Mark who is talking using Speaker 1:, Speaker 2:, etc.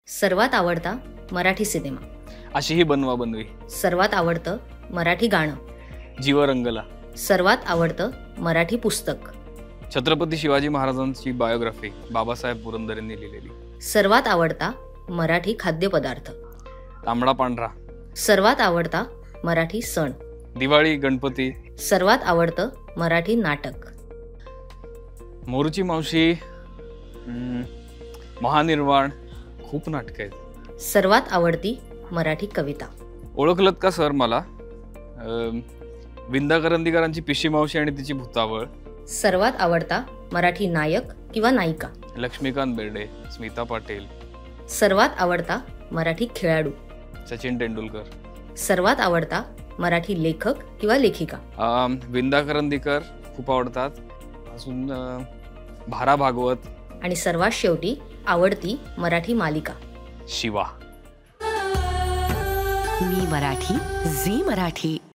Speaker 1: सर्वात आवडता मराठी सिनेमा.
Speaker 2: अशीही बनवा बनवी.
Speaker 1: सर्वात आवडतं मराठी गाणं.
Speaker 2: जीव रंगला.
Speaker 1: सर्वात आवडतं मराठी पुस्तक.
Speaker 2: छत्रपती शिवाजी महाराजांची बायोग्राफी बाबासाहेब पुरंदरेंनी लिहिलेली.
Speaker 1: सर्वात आवडता मराठी खाद्यपदार्थ.
Speaker 2: तांबडा पांढरा.
Speaker 1: सर्वात आवडता मराठी सण.
Speaker 2: दिवाळी, गणपती.
Speaker 1: सर्वात आवडतं मराठी नाटक.
Speaker 2: मोरूची मावशी, महानिर्वाण, खूप नाटकं आहेत.
Speaker 1: सर्वात आवडती मराठी कविता.
Speaker 2: ओळखलत का सर मला? विंदा करंदीकरांची पिशी मावशी आणि तिची भूतावळ.
Speaker 1: सर्वात आवडता मराठी नायक किंवा नायिका.
Speaker 2: लक्ष्मीकांत बेर्डे, स्मिता पाटील.
Speaker 1: सर्वात आवडता मराठी खेळाडू.
Speaker 2: सचिन तेंडुलकर.
Speaker 1: सर्वात आवडता मराठी लेखक किंवा लेखिका.
Speaker 2: विंदा करंदीकर खूप आवडतात. अजून भारा भागवत.
Speaker 1: आणि सर्वात शेवटी आवडती मराठी मालिका.
Speaker 2: शिवा.
Speaker 3: मी मराठी, झी मराठी.